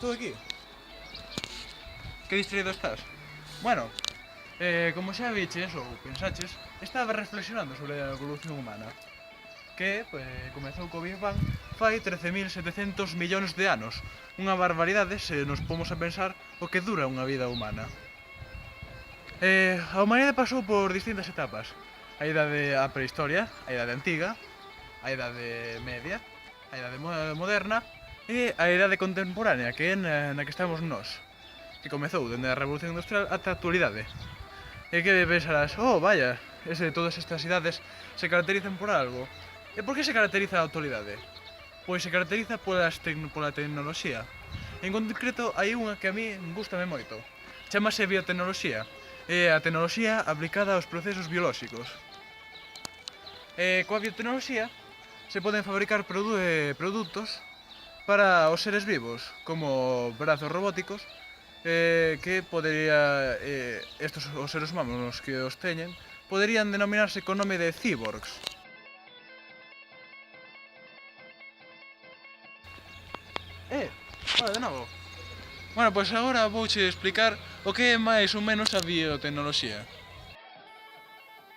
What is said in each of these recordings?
estou aquí. Que distraído estás? Bueno, como xa viches ou pensaches, estaba reflexionando sobre a evolución humana, que comezou co Big Bang fai 13.700 millóns de anos. Unha barbaridade se nos pomos a pensar o que dura unha vida humana. A humanidade pasou por distintas etapas. A prehistoria, a idade antiga, a idade media, a idade moderna e a idade contemporánea, que é na que estamos nós, que comezou dende a Revolución Industrial ata a actualidade. E que pensarás, oh, vaya, todas estas idades se caracterizan por algo. E por que se caracteriza a actualidade? Pois se caracteriza pola tecnoloxía. En concreto, hai unha que a mí gustame moito. Chámase biotecnoloxía. É a tecnoloxía aplicada aos procesos biolóxicos. Coa biotecnoloxía se poden fabricar produtos para os seres vivos, como brazos robóticos, que os seres humanos que os teñen poderían denominarse con nome de cyborgs. Hola de novo. Bueno, pois agora vouche explicar o que é máis ou menos a biotecnoloxía.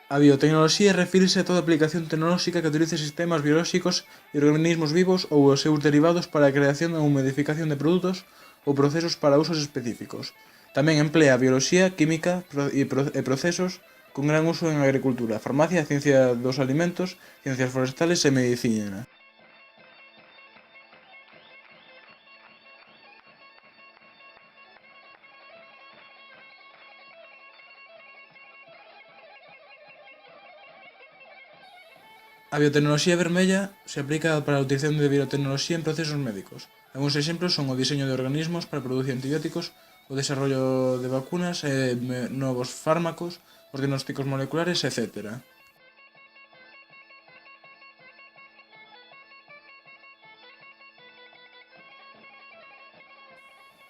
A biotecnoloxía refírese a toda aplicación tecnolóxica que utilice sistemas biolóxicos e organismos vivos ou os seus derivados para a creación ou modificación de produtos ou procesos para usos específicos. Tamén emplea a bioloxía, química e procesos con gran uso en agricultura, farmacia, ciencia dos alimentos, ciencias forestales e medicina. A biotecnoloxía vermella se aplica para a utilización de biotecnoloxía en procesos médicos. Algúns exemplos son o diseño de organismos para producir antibióticos, o desarrollo de vacunas e novos fármacos, os diagnósticos moleculares, etc.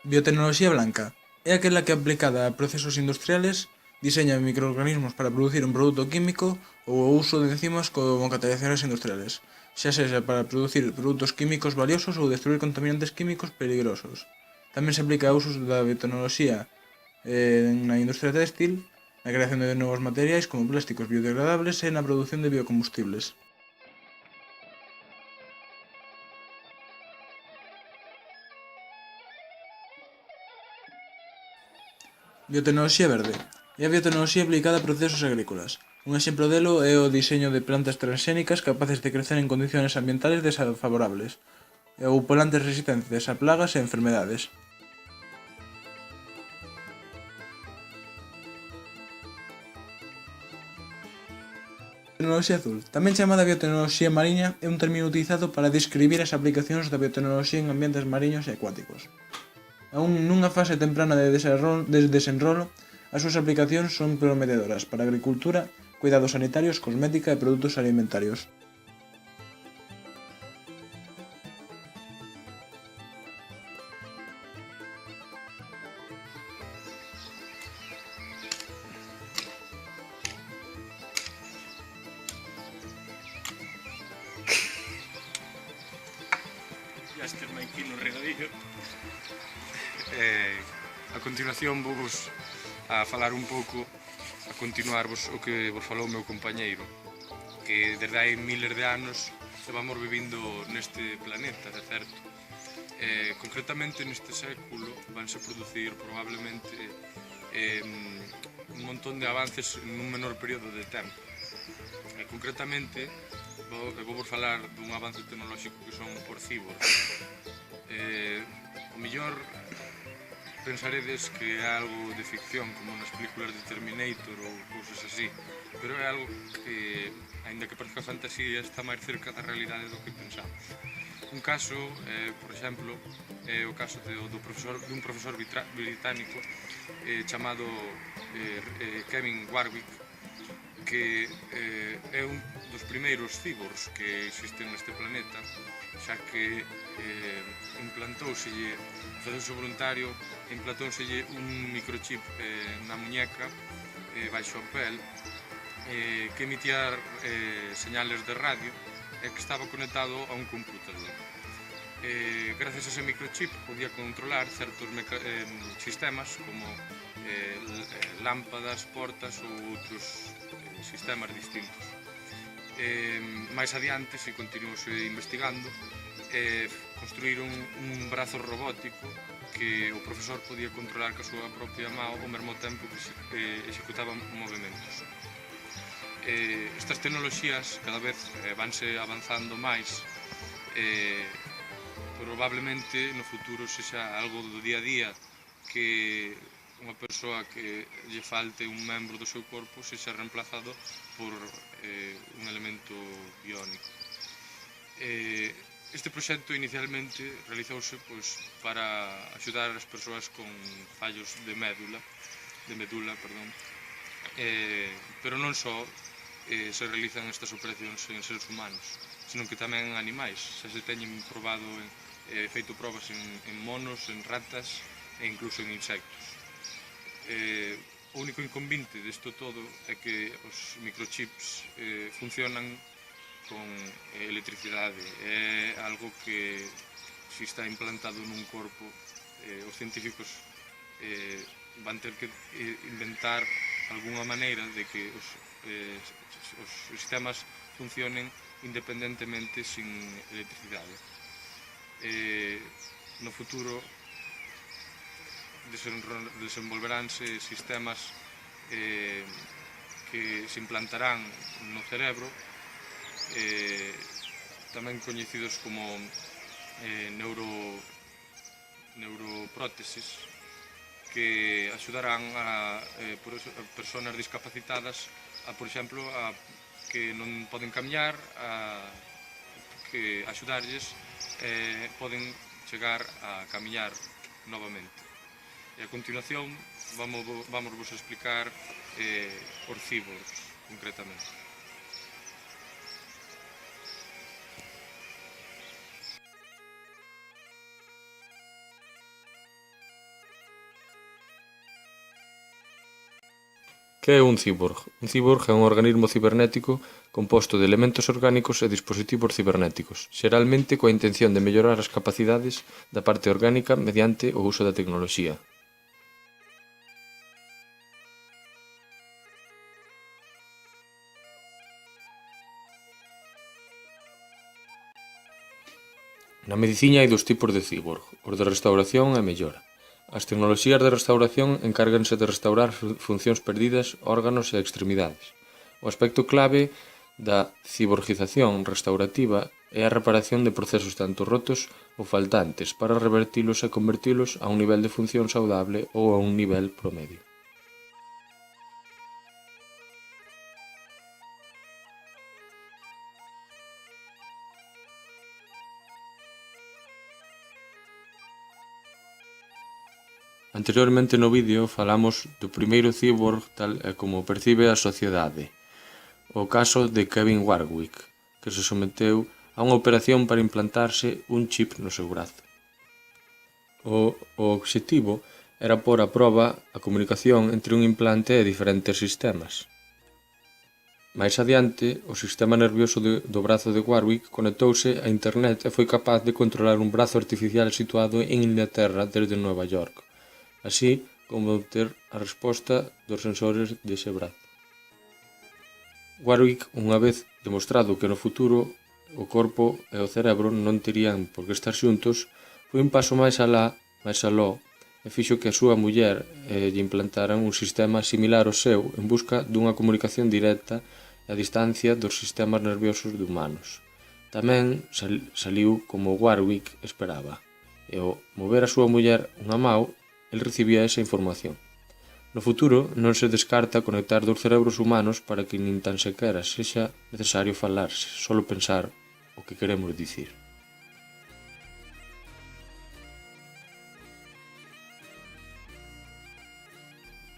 Biotecnoloxía blanca é aquela que aplicada a procesos industriales diseña microorganismos para producir un produto químico ou o uso de enzimas como catalizadores industriales, xa sexa para producir produtos químicos valiosos ou destruir contaminantes químicos peligrosos. Tamén se aplica a usos da biotecnoloxía na industria téxtil, na creación de novos materiais como plásticos biodegradables e na produción de biocombustibles. Biotecnoloxía verde é a biotecnoloxía aplicada a procesos agrícolas. Un exemplo delo é o diseño de plantas transxénicas capaces de crecer en condiciones ambientales desfavorables ou plantas resistentes a plagas e enfermedades. Biotecnoloxía azul, tamén chamada biotecnoloxía mariña, é un término utilizado para describir as aplicacións da biotecnoloxía en ambientes mariños e acuáticos. Aún nunha fase temprana de desenrolo, as súas aplicacións son prometedoras para a agricultura, cuidados sanitarios, cosmética e produtos alimentarios. Ya estes aquí no regadillo. A continuación vos a falar un pouco, a continuarvos o que vos falou o meu compañeiro, que desde hai miles de anos vamos vivindo neste planeta, de certo. Concretamente neste século vanse producir probablemente un montón de avances nun menor período de tempo. Concretamente vou vos falar dun avance tecnolóxico que son os cyborgs. O mellor pensaredes que é algo de ficción, como nas películas de Terminator ou cousas así, pero é algo que, aínda que parezca fantasía, está máis cerca da realidade do que pensamos. Un caso, por exemplo, é o caso dun profesor británico chamado Kevin Warwick, que é un dos primeiros cyborgs que existen neste planeta, xa que implantouselle, faceuse voluntario, implantouselle un microchip na muñeca, baixo a pel, que emitía señales de radio e que estaba conectado a un computador. Gracias a ese microchip podía controlar certos sistemas como lámpadas, portas ou outros sistemas distintos. Máis adiante, se continuouse investigando, construíron un brazo robótico que o profesor podía controlar ca súa propia mão ao mesmo tempo que executaba movimentos. Estas tecnoloxías cada vez vanse avanzando máis. Probablemente no futuro sexa algo do día a día que unha persoa que lle falte un membro do seu corpo sexa reemplazado por un elemento biónico. Este proxecto inicialmente realizouse para axudar as persoas con fallos de medula, pero non só se realizan estas operacións en seres humanos, senón que tamén en animais. Xa se teñen probado feito probas en monos, en ratas e incluso en insectos. O único inconveniente disto todo é que os microchips funcionan con electricidade. É algo que, se está implantado nun corpo, os científicos van ter que inventar algunha maneira de que os sistemas funcionen independentemente sin electricidade. No futuro desenvolveránse sistemas que se implantarán no cerebro, tamén coñecidos como neuroprótesis, que axudarán a persoas discapacitadas a, por exemplo, a que non poden camiñar, que axudarlles poden chegar a camiñar novamente. E a continuación vamos vos explicar os cyborgs, concretamente. Que é un cyborg? Un cyborg é un organismo cibernético composto de elementos orgánicos e dispositivos cibernéticos, xeralmente coa intención de mellorar as capacidades da parte orgánica mediante o uso da tecnoloxía. Na medicina hai dos tipos de cyborg, os de restauración e mellora. As tecnoloxías de restauración encárganse de restaurar funcións perdidas, órganos e extremidades. O aspecto clave da ciborgización restaurativa é a reparación de procesos tanto rotos ou faltantes para revertilos e convertilos a un nivel de función saudable ou a un nivel promedio. Anteriormente no vídeo falamos do primeiro cyborg tal e como o percibe a sociedade, o caso de Kevin Warwick, que se someteu a unha operación para implantarse un chip no seu brazo. O obxectivo era pôr a proba a comunicación entre un implante e diferentes sistemas. Máis adiante, o sistema nervioso do brazo de Warwick conectouse a internet e foi capaz de controlar un brazo artificial situado en Inglaterra desde Nova York, así como obter a resposta dos sensores dese brazo. Warwick, unha vez demostrado que no futuro o corpo e o cerebro non terían por que estar xuntos, foi un paso máis aló e fixo que a súa muller lle implantaran un sistema similar ao seu en busca dunha comunicación directa e a distancia dos sistemas nerviosos de humanos. Tamén saliu como Warwick esperaba, e ao mover a súa muller unha mão, el recibía esa información. No futuro non se descarta conectar dos cerebros humanos para que nin tan sequera sexa necesario falarse, solo pensar o que queremos dicir.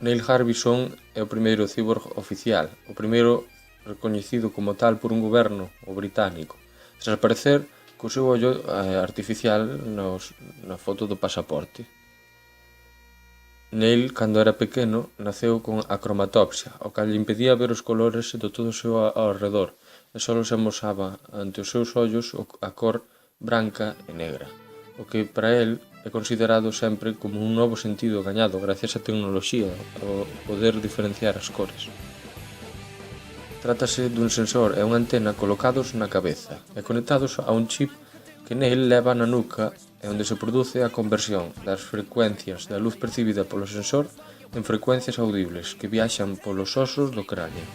Neil Harbisson é o primeiro cyborg oficial, o primeiro recoñecido como tal por un goberno, o británico, tras aparecer co seu ollo artificial na foto do pasaporte. Neil, cando era pequeno, naceu con acromatopsia, o cal lle impedía ver os colores de todo o seu arredor, e só se amosaba ante os seus ollos a cor branca e negra. o que para el é considerado sempre como un novo sentido gañado gracias á tecnoloxía ao poder diferenciar as cores. Trátase dun sensor e unha antena colocados na cabeza e conectados a un chip que nel leva na nuca e onde se produce a conversión das frecuencias da luz percibida polo sensor en frecuencias audibles que viaxan polos ósos do cráneo.